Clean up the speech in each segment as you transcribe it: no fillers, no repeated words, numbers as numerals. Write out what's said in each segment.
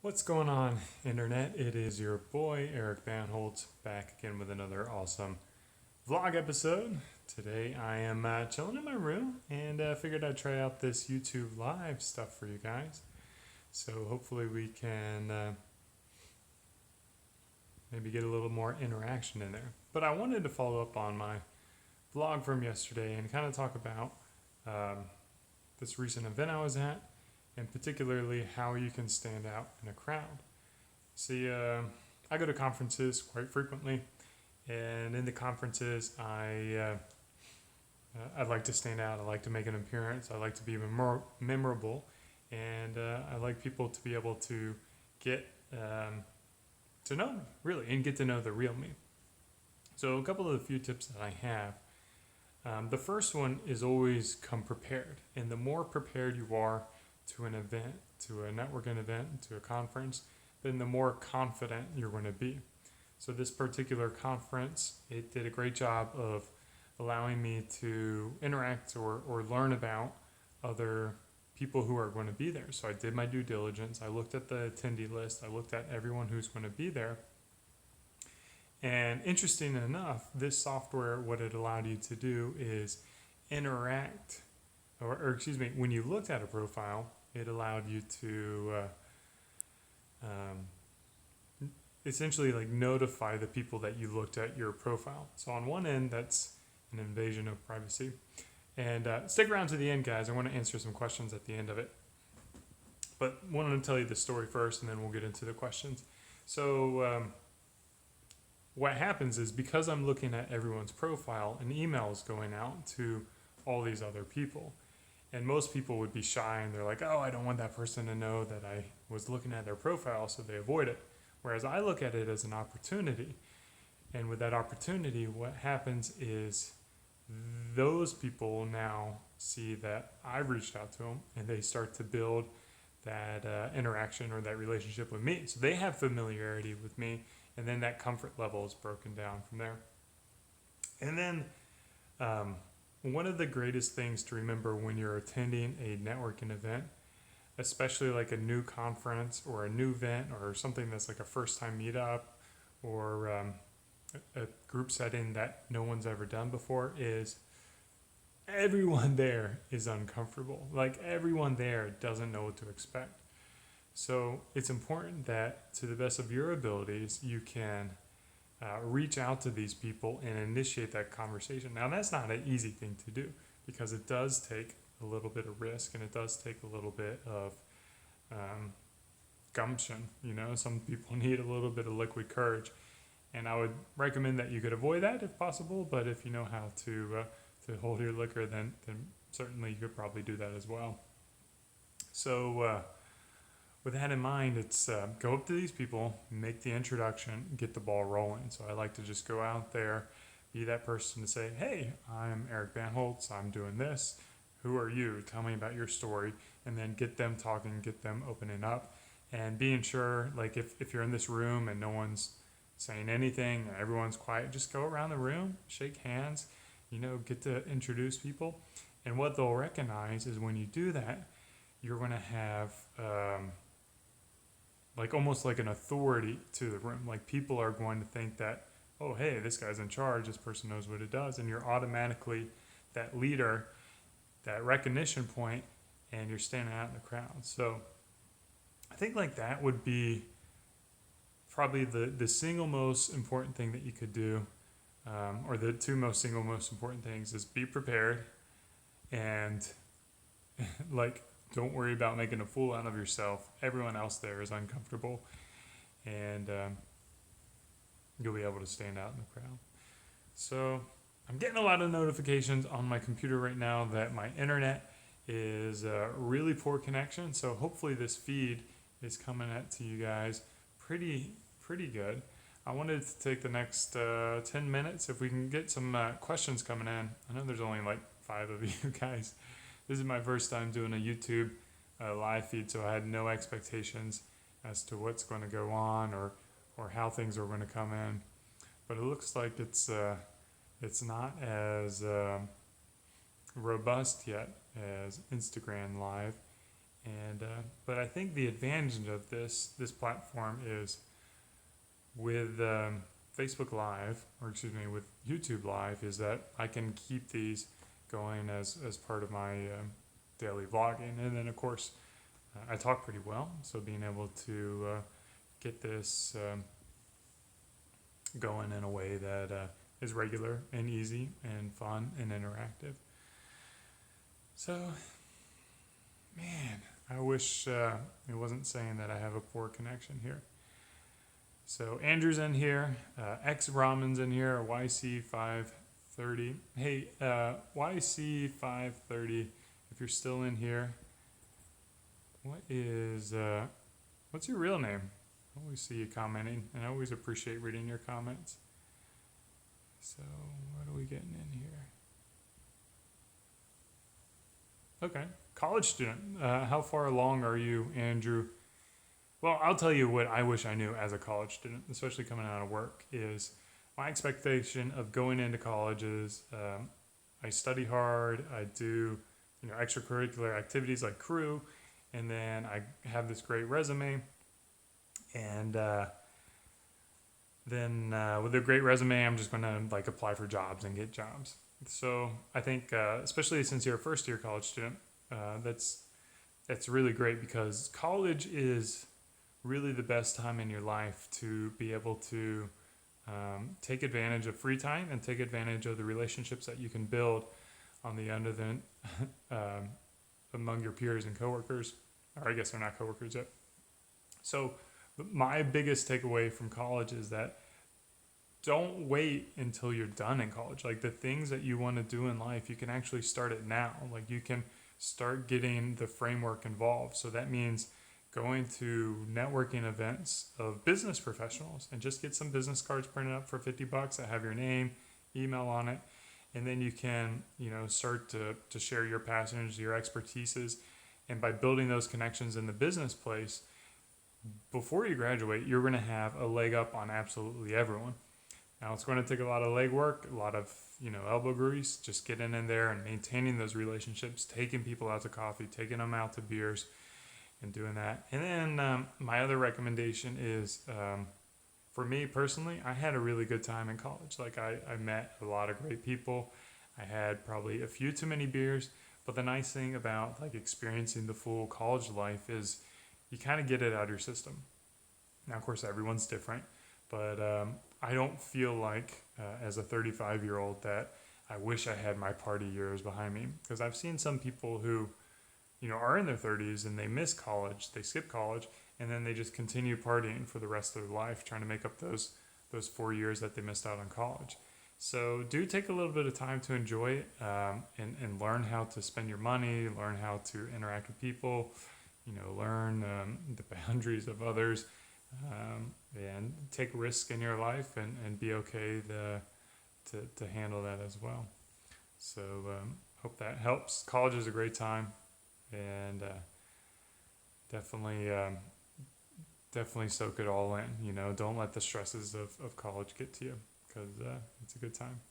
What's going on, Internet? It is your boy, Eric Bandholz, back again with another awesome vlog episode. Today I am chilling in my room and figured I'd try out this YouTube Live stuff for you guys. So hopefully we can maybe get a little more interaction in there. But I wanted to follow up on my vlog from yesterday and kind of talk about um, this recent event I was at, and particularly how you can stand out in a crowd. See, I go to conferences quite frequently, and in the conferences, I like to stand out. I like to make an appearance. I like to be memorable, and I like people to be able to get to know me really, and get to know the real me. So, a couple of the few tips that I have. The first one is always come prepared, and the more prepared you are to an event, to a networking event, to a conference, then the more confident you're going to be. So this particular conference, it did a great job of allowing me to interact or learn about other people who are going to be there. So I did my due diligence. I looked at the attendee list. I looked at everyone who's going to be there. And interesting enough, this software, what it allowed you to do is interact, or excuse me, when you looked at a profile, it allowed you to essentially like notify the people that you looked at your profile. So on one end, that's an invasion of privacy. And stick around to the end, guys. I want to answer some questions at the end of it. But I wanted to tell you the story first, and then we'll get into the questions. So what happens is, because I'm looking at everyone's profile, an email is going out to all these other people. And most people would be shy and they're like, oh, I don't want that person to know that I was looking at their profile, so they avoid it. Whereas I look at it as an opportunity. And with that opportunity, what happens is those people now see that I've reached out to them, and they start to build that interaction or that relationship with me. So they have familiarity with me, and then that comfort level is broken down from there. And then one of the greatest things to remember when you're attending a networking event, especially like a new conference or a new event or something that's like a first time meetup or a group setting that no one's ever done before, is everyone there is uncomfortable. Like everyone there doesn't know what to expect. So it's important that, to the best of your abilities, you can reach out to these people and initiate that conversation. Now, that's not an easy thing to do, because it does take a little bit of risk, and it does take a little bit of gumption. You know, some people need a little bit of liquid courage, and I would recommend that you could avoid that if possible. But if you know how to hold your liquor, then certainly you could probably do that as well. So with that in mind, it's go up to these people, make the introduction, get the ball rolling. So I like to just go out there, be that person to say, hey, I'm Eric Bandholz, I'm doing this. Who are you? Tell me about your story. And then get them talking, get them opening up. And being sure, like if you're in this room and no one's saying anything and everyone's quiet, just go around the room, shake hands, get to introduce people. And what they'll recognize is, when you do that, you're going to have like almost like an authority to the room. Like people are going to think that, oh, hey, this guy's in charge. This person knows what it does. And you're automatically that leader, that recognition point, and you're standing out in the crowd. So I think like that would be probably the single most important thing that you could do, or the two most important things, is be prepared and like don't worry about making a fool out of yourself. Everyone else there is uncomfortable, and you'll be able to stand out in the crowd. So I'm getting a lot of notifications on my computer right now that my internet is a really poor connection. So hopefully this feed is coming out to you guys pretty good. I wanted to take the next 10 minutes, if we can get some questions coming in. I know there's only like 5 of you guys. This is my first time doing a YouTube live feed, so I had no expectations as to what's going to go on or how things are going to come in. But it looks like it's not as robust yet as Instagram Live, And but I think the advantage of this platform is with Facebook Live, or excuse me, with YouTube Live, is that I can keep these going as part of my daily vlogging. And then, of course, I talk pretty well, so being able to get this going in a way that is regular and easy and fun and interactive. So, man, I wish it wasn't saying that I have a poor connection here. So Andrew's in here, X Ramen's in here, YC530. Hey, YC530, if you're still in here, what's your real name? I always see you commenting, and I always appreciate reading your comments. So what are we getting in here? Okay, college student. How far along are you, Andrew? Well, I'll tell you what I wish I knew as a college student, especially coming out of work, is my expectation of going into college is I study hard, I do extracurricular activities like crew, and then I have this great resume, and then with a great resume, I'm just going to apply for jobs and get jobs. So I think, especially since you're a first-year college student, that's really great, because college is really the best time in your life to be able to take advantage of free time and take advantage of the relationships that you can build on the end of the among your peers and coworkers, or I guess they're not coworkers yet. So my biggest takeaway from college is that don't wait until you're done in college. Like, the things that you want to do in life, you can actually start it now. Like, you can start getting the framework involved. So that means going to networking events of business professionals and just get some business cards printed up for $50 that have your name, email on it. And then you can, start to share your passions, your expertises. And by building those connections in the business place, before you graduate, you're going to have a leg up on absolutely everyone. Now, it's going to take a lot of legwork, a lot of, elbow grease, just getting in there and maintaining those relationships, taking people out to coffee, taking them out to beers, and doing that. And then my other recommendation is, for me personally, I had a really good time in college. Like, I met a lot of great people. I had probably a few too many beers, but the nice thing about experiencing the full college life is you kind of get it out of your system. Now, of course, everyone's different, but I don't feel like as a 35-year-old that I wish I had my party years behind me, because I've seen some people who are in their 30s and they miss college, they skip college, and then they just continue partying for the rest of their life, trying to make up those 4 years that they missed out on college. So do take a little bit of time to enjoy it, and learn how to spend your money, learn how to interact with people, learn the boundaries of others, and take risks in your life, and be okay to handle that as well. So hope that helps. College is a great time. And definitely soak it all in. Don't let the stresses of college get to you, because it's a good time.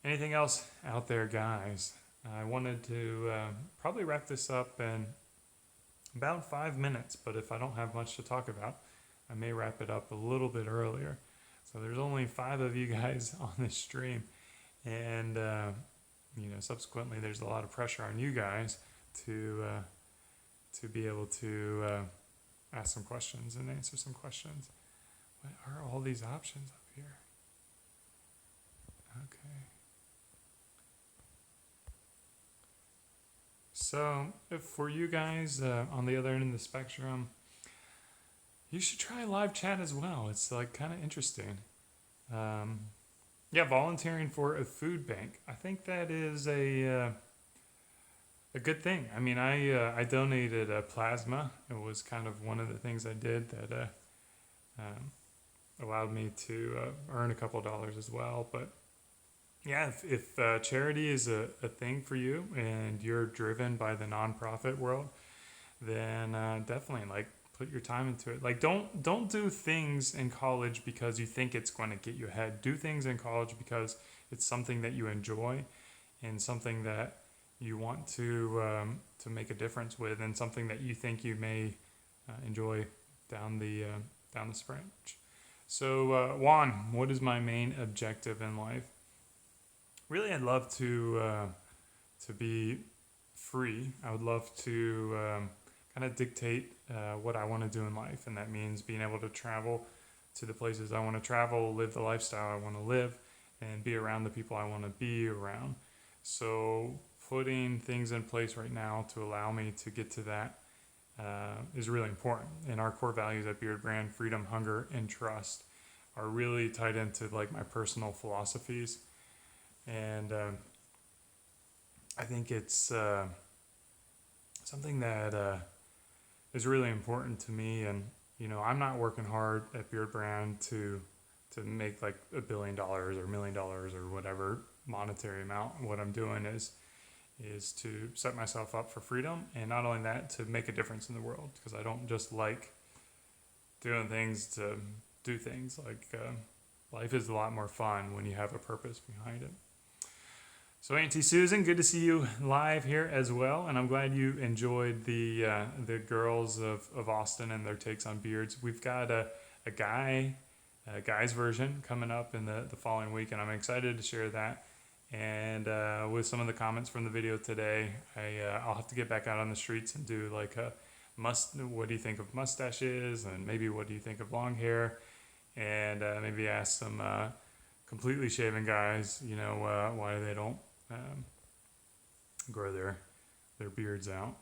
Anything else out there, guys? I wanted to probably wrap this up in about 5 minutes, but if I don't have much to talk about, I may wrap it up a little bit earlier. So there's only 5 of you guys on this stream, and subsequently there's a lot of pressure on you guys to be able to ask some questions and answer some questions. What are all these options up here? Okay. So if for you guys on the other end of the spectrum, you should try live chat as well. It's kind of interesting. Volunteering for a food bank. I think that is a good thing. I mean, I donated plasma. It was kind of one of the things I did that allowed me to earn a couple dollars as well. But yeah, if charity is a thing for you and you're driven by the nonprofit world, then definitely put your time into it. Don't do things in college because you think it's going to get you ahead. Do things in college because it's something that you enjoy and something that you want to make a difference with, and something that you think you may enjoy down the stretch. So Juan, what is my main objective in life? Really, I'd love to be free. I would love to kind of dictate what I want to do in life, and that means being able to travel to the places I want to travel, live the lifestyle I want to live, and be around the people I want to be around. So putting things in place right now to allow me to get to that is really important. And our core values at Beard Brand, freedom, hunger, and trust, are really tied into like my personal philosophies. And I think it's something that is really important to me. And I'm not working hard at Beard Brand to make like $1 billion or $1 million or whatever monetary amount. What I'm doing is to set myself up for freedom, and not only that, to make a difference in the world, because I don't just like doing things to do things. Like life is a lot more fun when you have a purpose behind it. So Auntie Susan, good to see you live here as well, and I'm glad you enjoyed the girls of Austin and their takes on beards. We've got a guy's version coming up in the following week, and I'm excited to share that. And with some of the comments from the video today, I'll have to get back out on the streets and do like what do you think of mustaches, and maybe what do you think of long hair, and maybe ask some completely shaven guys, why they don't grow their beards out.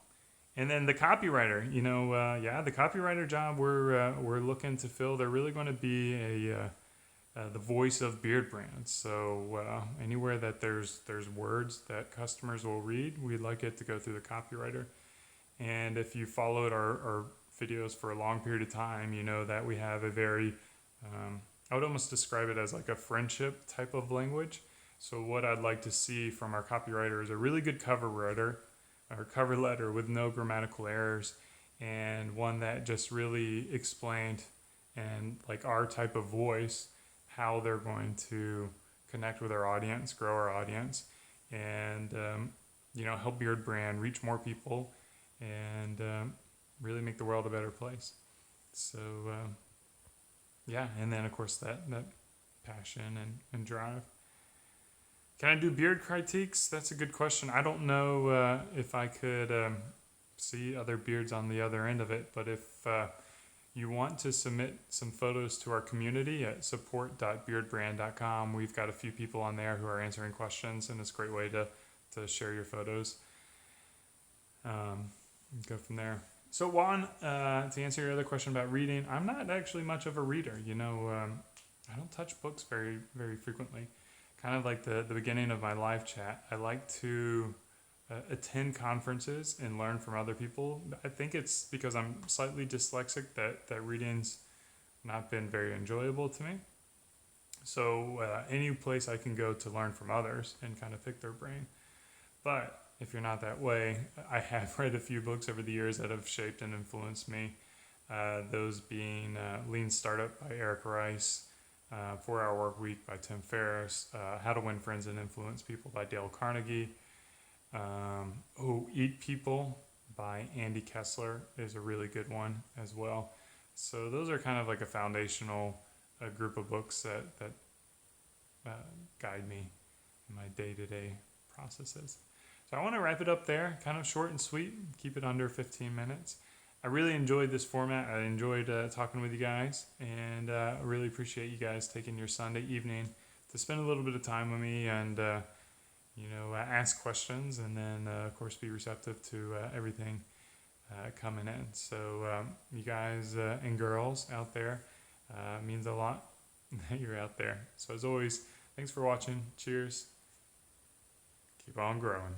And then the copywriter, the copywriter job we're looking to fill. They're really going to be the voice of Beard Brand. So anywhere that there's words that customers will read, we'd like it to go through the copywriter. And if you followed our videos for a long period of time, you know that we have a very, I would almost describe it as like a friendship type of language. So what I'd like to see from our copywriter is a really good cover letter with no grammatical errors, and one that just really explained, and like our type of voice, how they're going to connect with our audience, grow our audience, and help Beard Brand reach more people, and really make the world a better place. So and then of course that passion and drive. Can I do beard critiques? That's a good question. I don't know if I could see other beards on the other end of it, but if you want to submit some photos to our community at support.beardbrand.com, we've got a few people on there who are answering questions, and it's a great way to share your photos. Go from there. So Juan, to answer your other question about reading, I'm not actually much of a reader. I don't touch books very, very frequently. Kind of like the beginning of my live chat, I like to attend conferences and learn from other people. I think it's because I'm slightly dyslexic that reading's not been very enjoyable to me. So any place I can go to learn from others and kind of pick their brain. But if you're not that way, I have read a few books over the years that have shaped and influenced me. Those being Lean Startup by Eric Rice, 4-Hour Work Week by Tim Ferriss, How to Win Friends and Influence People by Dale Carnegie. Eat People by Andy Kessler is a really good one as well. So those are kind of like a foundational group of books that guide me in my day-to-day processes. So I want to wrap it up there, kind of short and sweet, keep it under 15 minutes. I really enjoyed this format. I enjoyed talking with you guys, and I really appreciate you guys taking your Sunday evening to spend a little bit of time with me and ask questions, and then of course be receptive to everything coming in. So you guys and girls out there, means a lot that you're out there. So as always, thanks for watching. Cheers. Keep on growing.